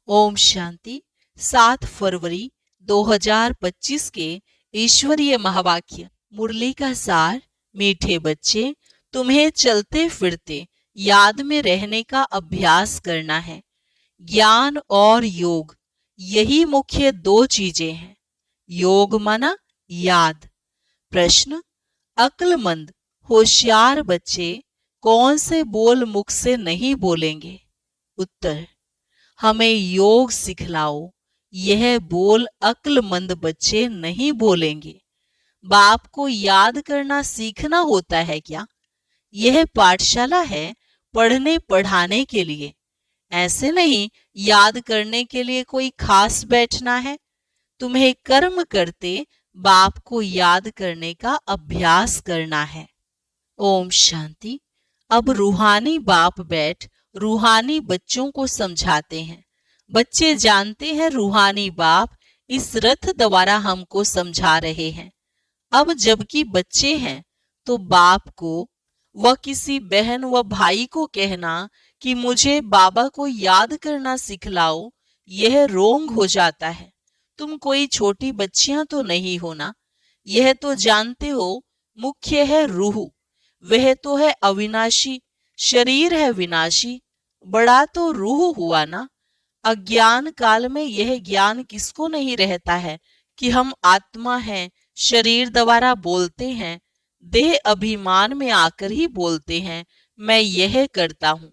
ओम शांति। 7 फरवरी 2025 के ईश्वरीय महावाक्य। मुरली का सार। मीठे बच्चे, तुम्हें चलते फिरते याद में रहने का अभ्यास करना है। ज्ञान और योग, यही मुख्य दो चीजें हैं। योग माना याद। प्रश्न: अक्लमंद होशियार बच्चे कौन से बोल मुख से नहीं बोलेंगे? उत्तर: हमें योग सिखलाओ, यह बोल अक्लमंद बच्चे नहीं बोलेंगे। बाप को याद करना सीखना होता है क्या? यह पाठशाला है पढ़ने पढ़ाने के लिए, ऐसे नहीं याद करने के लिए कोई खास बैठना है। तुम्हें कर्म करते बाप को याद करने का अभ्यास करना है। ओम शांति। अब रूहानी बाप बैठ रूहानी बच्चों को समझाते हैं। बच्चे जानते हैं रूहानी बाप इस रथ द्वारा हमको समझा रहे हैं। अब जबकि बच्चे हैं तो बाप को व किसी बहन व भाई को कहना कि मुझे बाबा को याद करना सिखलाओ, यह रोंग हो जाता है। तुम कोई छोटी बच्चियां तो नहीं हो ना। यह तो जानते हो मुख्य है रूह, वह तो है अविनाशी, शरीर है विनाशी। बड़ा तो रूह हुआ ना। अज्ञान काल में यह ज्ञान किसको नहीं रहता है कि हम आत्मा हैं, शरीर द्वारा बोलते हैं, देह अभिमान में आकर ही बोलते हैं मैं यह करता हूं।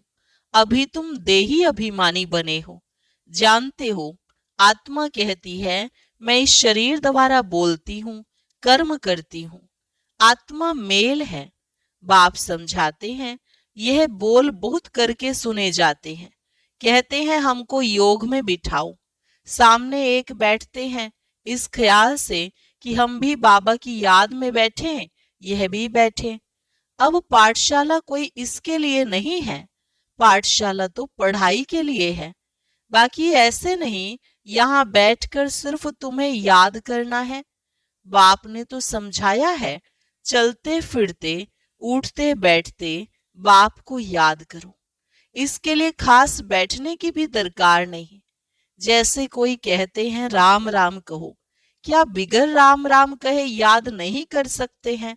अभी तुम देही अभिमानी बने हो। जानते हो आत्मा कहती है मैं इस शरीर द्वारा बोलती हूं, कर्म करती हूं। आत्मा मेल है। बाप समझाते हैं यह बोल बहुत करके सुने जाते हैं। कहते हैं हमको योग में बिठाओ। सामने एक बैठते हैं इस ख्याल से कि हम भी बाबा की याद में बैठे, यह भी बैठे। अब पाठशाला कोई इसके लिए नहीं है, पाठशाला तो पढ़ाई के लिए है। बाकी ऐसे नहीं यहाँ बैठकर सिर्फ तुम्हें याद करना है। बाप ने तो समझाया है चलते फिरते उठते बैठते बाप को याद करो। इसके लिए खास बैठने की भी दरकार नहीं। जैसे कोई कहते हैं राम राम कहो, क्या बिगर राम राम कहे याद नहीं कर सकते हैं?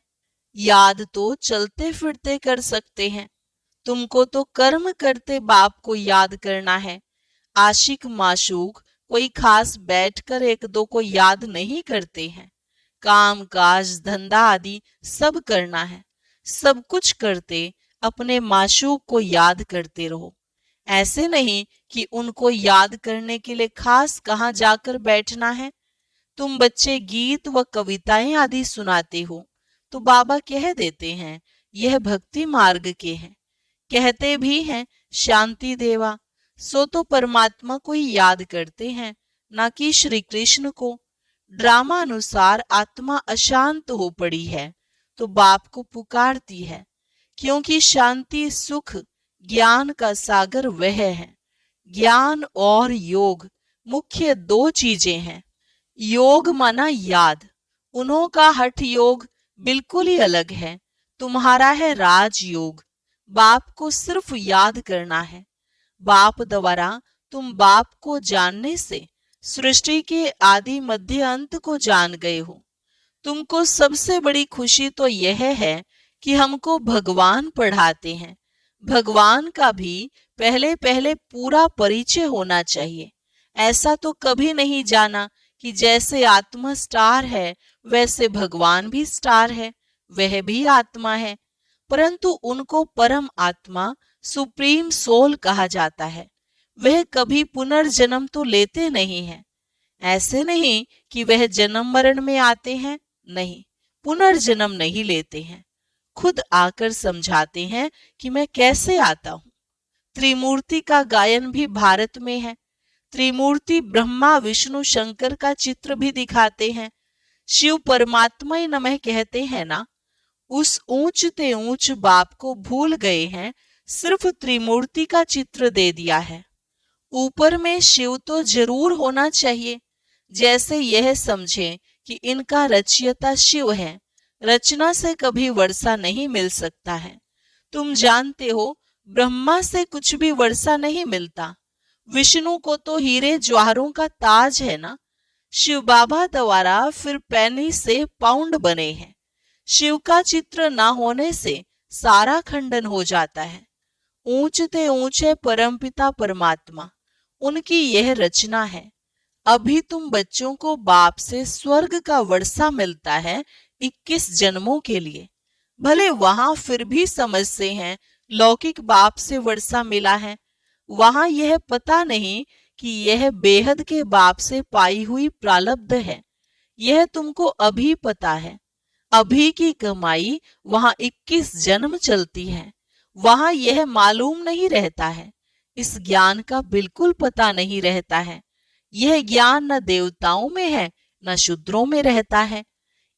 याद तो चलते फिरते कर सकते हैं। तुमको तो कर्म करते बाप को याद करना है। आशिक माशूक कोई खास बैठकर एक दो को याद नहीं करते हैं। काम काज धंधा आदि सब करना है। सब कुछ करते अपने माशूक को याद करते रहो। ऐसे नहीं कि उनको याद करने के लिए खास कहाँ जाकर बैठना है। तुम बच्चे गीत व कविताएं आदि सुनाते हो तो बाबा कह देते हैं यह भक्ति मार्ग के हैं। कहते भी हैं शांति देवा, सो तो परमात्मा को ही याद करते हैं, ना कि श्री कृष्ण को। ड्रामा अनुसार आत्मा अशांत हो पड़ी है तो बाप को पुकारती है, क्योंकि शांति सुख ज्ञान का सागर वह है। ज्ञान और योग मुख्य दो चीजें हैं। योग माना याद। उन्हों का हठ योग बिल्कुल ही अलग है। तुम्हारा है राजयोग। बाप को सिर्फ याद करना है। बाप द्वारा तुम बाप को जानने से सृष्टि के आदि मध्य अंत को जान गए हो। तुमको सबसे बड़ी खुशी तो यह है कि हमको भगवान पढ़ाते हैं। भगवान का भी पहले पहले पूरा परिचय होना चाहिए। ऐसा तो कभी नहीं जाना कि जैसे आत्मा स्टार है वैसे भगवान भी स्टार है, वह भी आत्मा है। परंतु उनको परम आत्मा सुप्रीम सोल कहा जाता है। वह कभी पुनर्जन्म तो लेते नहीं हैं। ऐसे नहीं कि वह जन्म मरण में आते हैं, नहीं, पुनर्जन्म नहीं लेते हैं। खुद आकर समझाते हैं कि मैं कैसे आता हूं। त्रिमूर्ति का गायन भी भारत में है। त्रिमूर्ति ब्रह्मा विष्णु शंकर का चित्र भी दिखाते हैं। शिव परमात्मा ही नमः कहते हैं ना। उस ऊंच ते ऊंच बाप को भूल गए हैं, सिर्फ त्रिमूर्ति का चित्र दे दिया है। ऊपर में शिव तो जरूर होना चाहिए। जैसे यह समझें कि इनका रचयिता शिव है, रचना से कभी वर्षा नहीं मिल सकता है। तुम जानते हो ब्रह्मा से कुछ भी वर्षा नहीं मिलता। विष्णु को तो हीरे ज्वाहरों का ताज है ना। शिव बाबा द्वारा फिर पैनी से पाउंड बने हैं। शिव का चित्र ना होने से सारा खंडन हो जाता है। ऊंचते ऊंचे परमपिता परमात्मा, उनकी यह रचना है। अभी तुम बच्चों को बाप से स्वर्ग का वर्षा मिलता है 21 जन्मों के लिए। भले वहां फिर भी समझते हैं लौकिक बाप से वर्षा मिला है। वहां यह पता नहीं कि यह बेहद के बाप से पाई हुई प्रारब्ध है। यह तुमको अभी पता है। अभी की कमाई वहां 21 जन्म चलती है। वहां यह मालूम नहीं रहता है। इस ज्ञान का बिल्कुल पता नहीं रहता है। यह ज्ञान न देवताओं में है न शूद्रों में रहता है।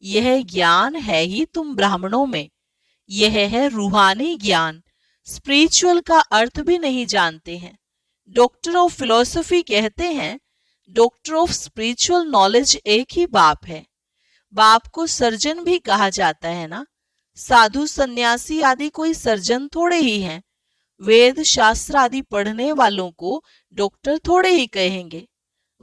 यह ज्ञान है ही तुम ब्राह्मणों में। यह है रूहानी ज्ञान। स्पिरिचुअल का अर्थ भी नहीं जानते हैं। डॉक्टर ऑफ फिलोसफी कहते हैं डॉक्टर ऑफ स्पिरिचुअल नॉलेज एक ही बाप है। बाप को सर्जन भी कहा जाता है ना। साधु सन्यासी आदि कोई सर्जन थोड़े ही हैं। वेद शास्त्र आदि पढ़ने वालों को डॉक्टर थोड़े ही कहेंगे।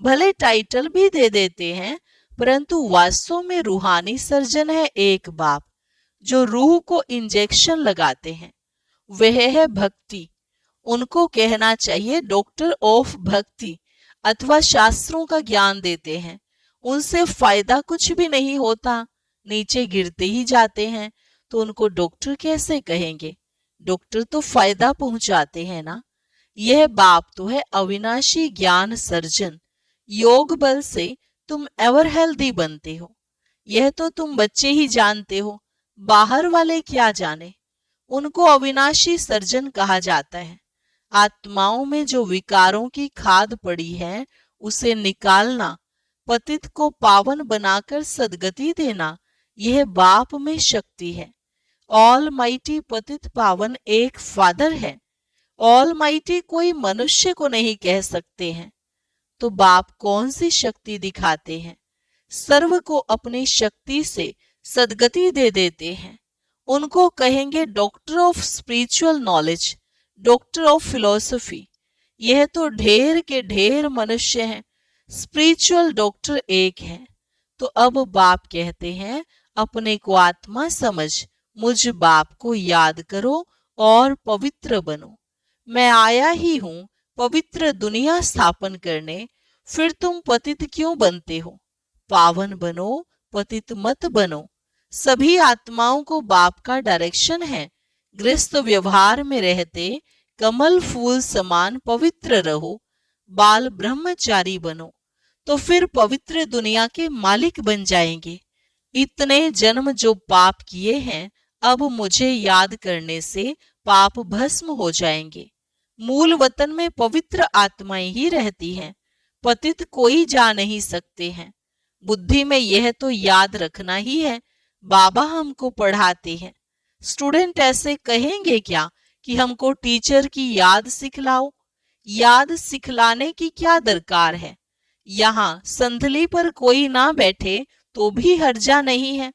भले टाइटल भी दे देते हैं, परंतु वास्तव में रूहानी सर्जन है एक बाप, जो रूह को इंजेक्शन लगाते हैं। वह है भक्ति। उनको कहना चाहिए डॉक्टर ऑफ भक्ति, अथवा शास्त्रों का ज्ञान देते हैं। उनसे फायदा कुछ भी नहीं होता, नीचे गिरते ही जाते हैं, तो उनको डॉक्टर कैसे कहेंगे। डॉक्टर तो फायदा पहुंचाते हैं ना। यह बाप तो है अविनाशी ज्ञान सर्जन। योग बल से तुम एवर हेल्दी बनते हो। यह तो तुम बच्चे ही जानते हो, बाहर वाले क्या जाने। उनको अविनाशी सर्जन कहा जाता है। आत्माओं में जो विकारों की खाद पड़ी है उसे निकालना, पतित को पावन बनाकर सदगति देना, यह बाप में शक्ति है। ऑल माइटी पतित पावन एक फादर है। ऑल माइटी कोई मनुष्य को नहीं कह सकते हैं। तो बाप कौन सी शक्ति दिखाते हैं। सर्व को अपनी शक्ति से सदगति दे देते हैं। उनको कहेंगे doctor of spiritual knowledge, doctor of philosophy. यह तो ढेर के ढेर मनुष्य हैं, स्पिरिचुअल डॉक्टर एक है। तो अब बाप कहते हैं अपने को आत्मा समझ, मुझ बाप को याद करो और पवित्र बनो। मैं आया ही हूं पवित्र दुनिया स्थापन करने। फिर तुम पतित क्यों बनते हो। पावन बनो, पतित मत बनो। सभी आत्माओं को बाप का डायरेक्शन है। गृहस्थ व्यवहार में रहते कमल फूल समान पवित्र रहो, बाल ब्रह्मचारी बनो, तो फिर पवित्र दुनिया के मालिक बन जाएंगे। इतने जन्म जो पाप किए हैं, अब मुझे याद करने से पाप भस्म हो जाएंगे। मूल वतन में पवित्र आत्माएं ही रहती हैं। पतित कोई जा नहीं सकते हैं। बुद्धि में यह तो याद रखना ही है। बाबा हमको पढ़ाते हैं। स्टूडेंट ऐसे कहेंगे क्या कि हमको टीचर की याद सिखलाओ। याद सिखलाने की क्या दरकार है। यहाँ संधली पर कोई ना बैठे तो भी हर्जा नहीं है।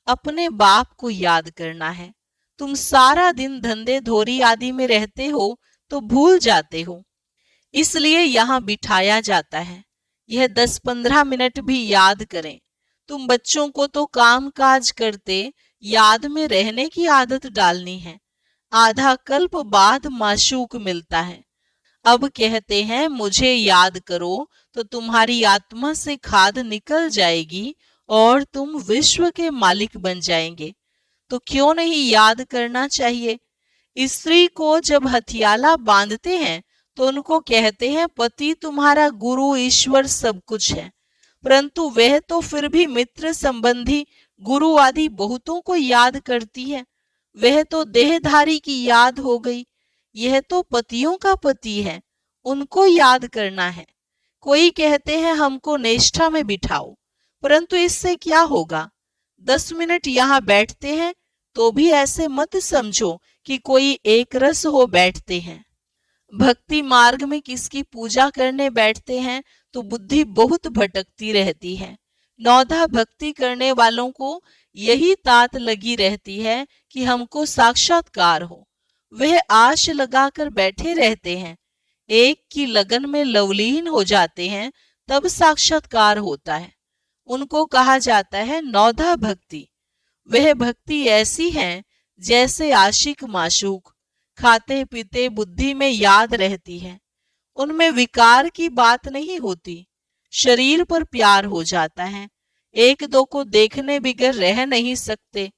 अपने बाप को याद करना है। तुम सारा दिन धंधे धोरी आदि में रहते हो तो भूल जाते हो, इसलिए यहाँ बिठाया जाता है। यह 10-15 मिनट भी याद करें। तुम बच्चों को तो काम काज करते याद में रहने की आदत डालनी है। आधा कल्प बाद माशूक मिलता है। अब कहते हैं मुझे याद करो, तो तुम्हारी आत्मा से खाद निकल जाएगी और तुम विश्व के मालिक बन जाएंगे। तो क्यों नहीं याद करना चाहिए। स्त्री को जब हथियाला बांधते हैं तो उनको कहते हैं पति तुम्हारा गुरु ईश्वर सब कुछ है, परंतु वह तो फिर भी मित्र संबंधी गुरु आदि बहुतों को याद करती है। वह तो देहधारी की याद हो गई। यह तो पतियों का पति है, उनको याद करना है। कोई कहते हैं हमको निष्ठा में बिठाओ, परंतु इससे क्या होगा। 10 मिनट यहाँ बैठते हैं तो भी ऐसे मत समझो कि कोई एक रस हो बैठते हैं। भक्ति मार्ग में किसकी पूजा करने बैठते हैं तो बुद्धि बहुत भटकती रहती है। नौधा भक्ति करने वालों को यही तात लगी रहती है कि हमको साक्षात्कार हो। वह आश लगाकर बैठे रहते हैं। एक की लगन में लवलीन हो जाते हैं तब साक्षात्कार होता है। उनको कहा जाता है नौधा भक्ति। वह भक्ति ऐसी है जैसे आशिक माशूक, खाते पीते बुद्धि में याद रहती है। उनमें विकार की बात नहीं होती, शरीर पर प्यार हो जाता है। एक दो को देखने बिगर रह नहीं सकते।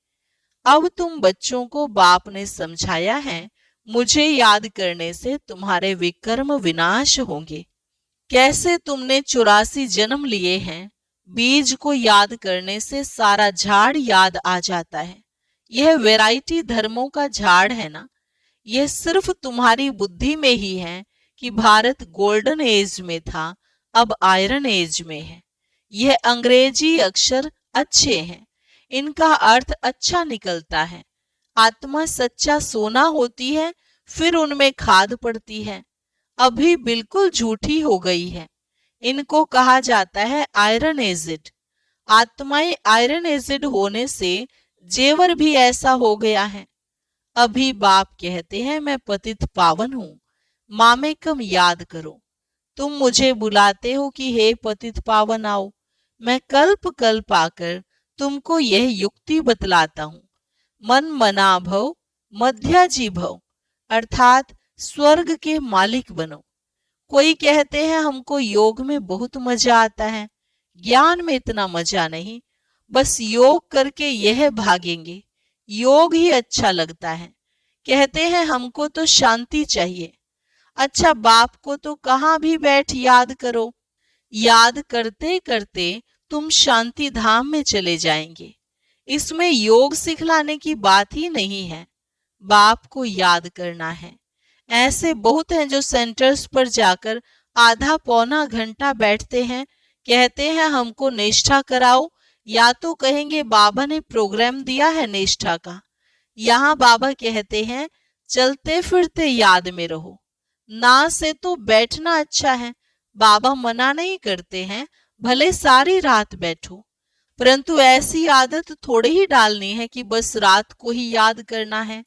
अब तुम बच्चों को बाप ने समझाया है, मुझे याद करने से तुम्हारे विकर्म विनाश होंगे। कैसे तुमने 84 जन्म लिए हैं। बीज को याद करने से सारा झाड़ याद आ जाता है। यह वैरायटी धर्मों का झाड़ है ना। यह सिर्फ तुम्हारी बुद्धि में ही है कि भारत गोल्डन एज में था, अब आयरन एज में है। यह अंग्रेजी अक्षर अच्छे हैं, इनका अर्थ अच्छा निकलता है। आत्मा सच्चा सोना होती है, फिर उनमें खाद पड़ती है। अभी बिल्कुल झूठी हो गई है। इनको कहा जाता है आयरन एसिड। आत्माएं आयरन एसिड होने से जेवर भी ऐसा हो गया है। अभी बाप कहते हैं मैं पतित पावन हूं, मामे कम याद करो। तुम मुझे बुलाते हो कि हे पतित पावन आओ। मैं कल्प कल्प आकर तुमको यह युक्ति बतलाता हूं। मन मना भव, मध्याजी भव, अर्थात स्वर्ग के मालिक बनो। कोई कहते हैं हमको योग में बहुत मजा आता है, ज्ञान में इतना मजा नहीं, बस योग करके यह भागेंगे, योग ही अच्छा लगता है। कहते हैं हमको तो शांति चाहिए। अच्छा, बाप को तो कहाँ भी बैठ याद करो। याद करते करते तुम शांति धाम में चले जाएंगे। इसमें योग सिखलाने की बात ही नहीं है, बाप को याद करना है। ऐसे बहुत हैं जो सेंटर्स पर जाकर आधा पौना घंटा बैठते हैं, कहते हैं हमको निष्ठा कराओ, या तो कहेंगे बाबा ने प्रोग्राम दिया है निष्ठा का। यहाँ बाबा कहते हैं चलते फिरते याद में रहो। ना से तो बैठना अच्छा है, बाबा मना नहीं करते हैं, भले सारी रात बैठो, परंतु ऐसी आदत थोड़ी ही डालनी है कि बस रात को ही याद करना है।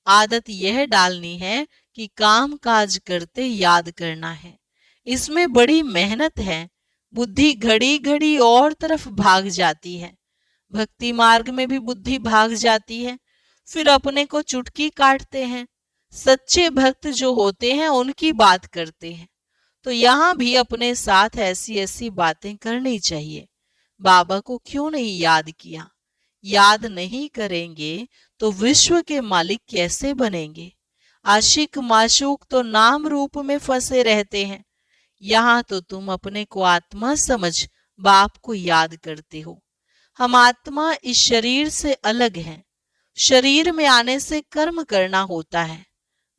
आदत यह डालनी है कि काम काज करते याद करना है। इसमें बड़ी मेहनत है। बुद्धि घड़ी घड़ी और तरफ भाग जाती है। भक्ति मार्ग में भी बुद्धि भाग जाती है, फिर अपने को चुटकी काटते हैं। सच्चे भक्त जो होते हैं उनकी बात करते हैं। तो यहाँ भी अपने साथ ऐसी ऐसी बातें करनी चाहिए। बाबा को क्यों नहीं याद किया। याद नहीं करेंगे तो विश्व के मालिक कैसे बनेंगे। आशिक माशूक तो नाम रूप में फंसे रहते हैं। यहाँ तो तुम अपने को आत्मा समझ बाप को याद करते हो। हम आत्मा इस शरीर से अलग हैं। शरीर में आने से कर्म करना होता है।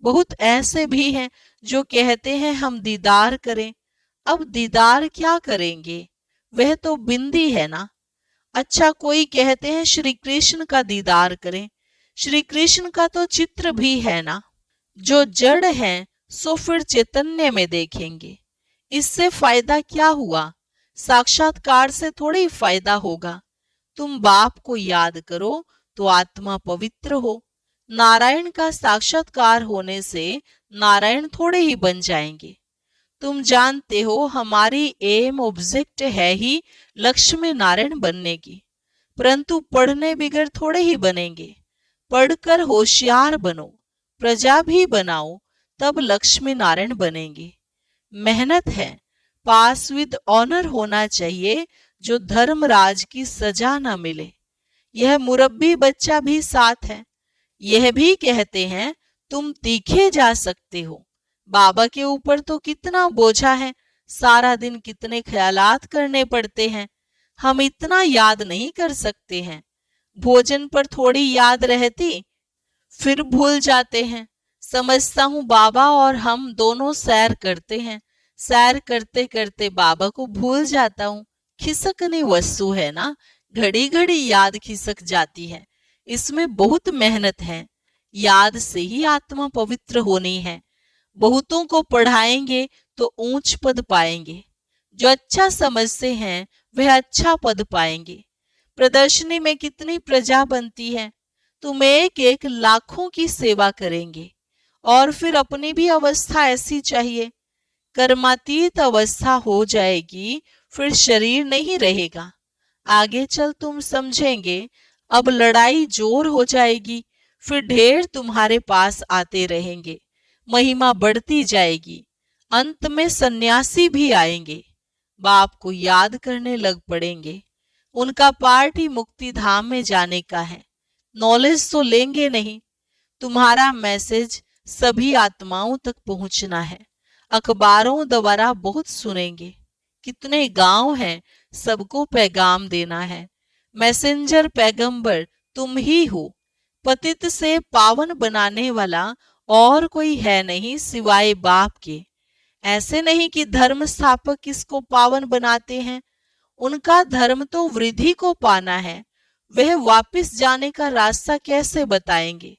बहुत ऐसे भी हैं जो कहते हैं हम दीदार करें। अब दीदार क्या करेंगे, वह तो बिंदी है ना। अच्छा, कोई कहते हैं श्री कृष्ण का दीदार करें। श्री कृष्ण का तो चित्र भी है ना। जो जड़ है सो फिर चैतन्य में देखेंगे। इससे फायदा क्या हुआ, साक्षात्कार से थोड़ी फायदा होगा। तुम बाप को याद करो तो आत्मा पवित्र हो। नारायण का साक्षात्कार होने से नारायण थोड़े ही बन जाएंगे। तुम जानते हो हमारी एम ऑब्जेक्ट है ही लक्ष्मी नारायण बनने की, परंतु पढ़ने बिगर थोड़े ही बनेंगे। पढ़कर होशियार बनो, प्रजा भी बनाओ, तब लक्ष्मी नारायण बनेंगे। मेहनत है, पास विद ऑनर होना चाहिए, जो धर्मराज की सजा न मिले। यह मुरब्बी बच्चा भी साथ है। यह भी कहते हैं तुम तीखे जा सकते हो। बाबा के ऊपर तो कितना बोझा है, सारा दिन कितने ख्यालात करने पड़ते हैं। हम इतना याद नहीं कर सकते हैं। भोजन पर थोड़ी याद रहती, फिर भूल जाते हैं। समझता हूँ बाबा और हम दोनों सैर करते हैं, सैर करते करते बाबा को भूल जाता हूँ। खिसकनी वस्तु है ना, घड़ी घड़ी याद खिसक जाती है। इसमें बहुत मेहनत है। याद से ही आत्मा पवित्र होनी है। बहुतों को पढ़ाएंगे तो ऊंच पद पाएंगे। जो अच्छा समझते हैं वह अच्छा पद पाएंगे। प्रदर्शनी में कितनी प्रजा बनती है। तुम एक एक लाखों की सेवा करेंगे और फिर अपनी भी अवस्था ऐसी चाहिए। कर्मातीत अवस्था हो जाएगी, फिर शरीर नहीं रहेगा। आगे चल तुम समझेंगे। अब लड़ाई जोर हो जाएगी, फिर ढेर तुम्हारे पास आते रहेंगे, महिमा बढ़ती जाएगी। अंत में सन्यासी भी आएंगे, बाप को याद करने लग पड़ेंगे। उनका पार्ट ही मुक्ति धाम में जाने का है, नॉलेज तो लेंगे नहीं। तुम्हारा मैसेज सभी आत्माओं तक पहुंचना है। अखबारों द्वारा बहुत सुनेंगे, कितने गांव हैं, सबको पैगाम देना है। मैसेंजर पैगंबर तुम ही हो, पतित से पावन बनाने वाला और कोई है नहीं सिवाय बाप के। ऐसे नहीं कि धर्म स्थापक किसको पावन बनाते हैं, उनका धर्म तो वृद्धि को पाना है। वह वापस जाने का रास्ता कैसे बताएंगे?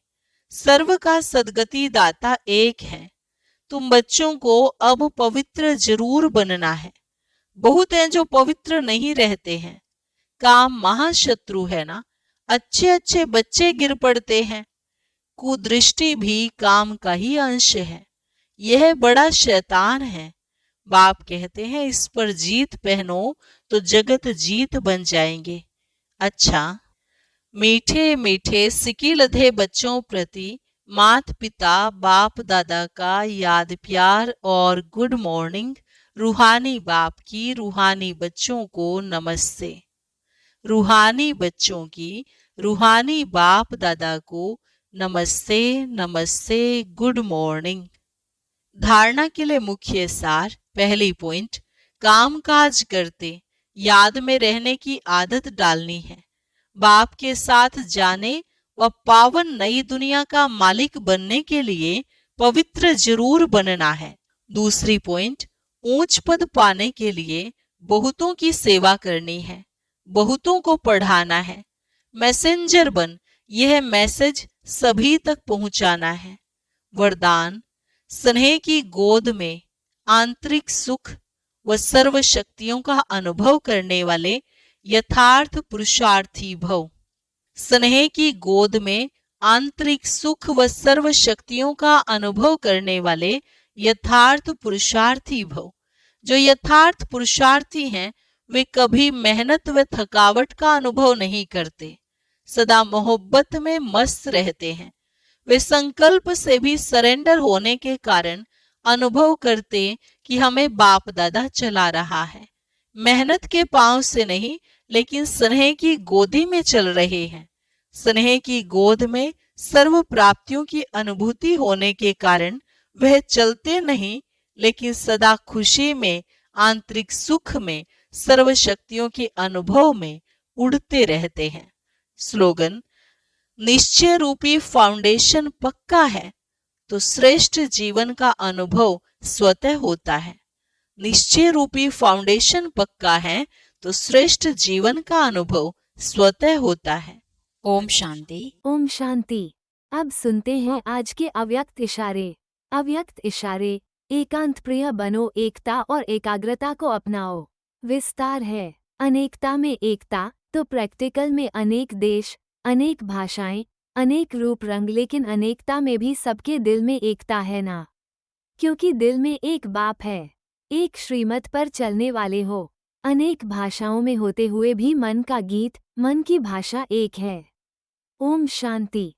सर्व का सदगति दाता एक है। तुम बच्चों को अब पवित्र जरूर बनना है। बहुत हैं जो पवित्र नहीं रहते हैं। काम महाशत्रु है ना, अच्छे अच्छे बच्चे गिर पड़ते हैं। कुदृष्टि भी काम का ही अंश है। यह बड़ा शैतान है। बाप कहते हैं इस पर जीत पहनो तो जगत जीत बन जाएंगे। अच्छा, मीठे मीठे सिकिलधे बच्चों प्रति मात पिता बाप दादा का याद प्यार और गुड मॉर्निंग। रूहानी बाप की रूहानी बच्चों को नमस्ते। रूहानी बच्चों की रूहानी बाप दादा को नमस्ते नमस्ते, गुड मॉर्निंग। धारणा के लिए मुख्य सार। पहली पॉइंट, काम काज करते याद में रहने की आदत डालनी है। बाप के साथ जाने व पावन नई दुनिया का मालिक बनने के लिए पवित्र जरूर बनना है। दूसरी पॉइंट, ऊंच पद पाने के लिए बहुतों की सेवा करनी है, बहुतों को पढ़ाना है। मैसेंजर बन यह मैसेज सभी तक पहुंचाना है। वरदान, स्नेह की गोद में आंतरिक सुख व सर्व शक्तियों का अनुभव करने वाले यथार्थ पुरुषार्थी भव। स्नेह की गोद में आंतरिक सुख व सर्व शक्तियों का अनुभव करने वाले यथार्थ पुरुषार्थी भव। जो यथार्थ पुरुषार्थी हैं वे कभी मेहनत व थकावट का अनुभव नहीं करते, सदा मोहब्बत में मस्त रहते हैं। वे संकल्प से भी सरेंडर होने के कारण अनुभव करते कि हमें बाप दादा चला रहा है। मेहनत के पांव से नहीं, लेकिन स्नेह की गोदी में चल रहे हैं। स्नेह की गोद में सर्व प्राप्तियों की अनुभूति होने के कारण वह चलते नहीं, लेकिन सदा खुशी में, आंतरिक सुख में, सर्व शक्तियों के अनुभव में उड़ते रहते हैं। स्लोगन, निश्चय रूपी फाउंडेशन पक्का है तो श्रेष्ठ जीवन का अनुभव स्वतः होता है। निश्चय रूपी फाउंडेशन पक्का है तो श्रेष्ठ जीवन का अनुभव स्वतः होता है। ओम शांति। ओम शांति। अब सुनते हैं आज के अव्यक्त इशारे। अव्यक्त इशारे। एकांत प्रिय बनो, एकता और एकाग्रता को अपनाओ। विस्तार है। अनेकता में एकता तो प्रैक्टिकल में अनेक देश, अनेक भाषाएं, अनेक रूप रंग, लेकिन अनेकता में भी सबके दिल में एकता है ना, क्योंकि दिल में एक बाप है। एक श्रीमत पर चलने वाले हो। अनेक भाषाओं में होते हुए भी मन का गीत, मन की भाषा एक है। ओम शांति।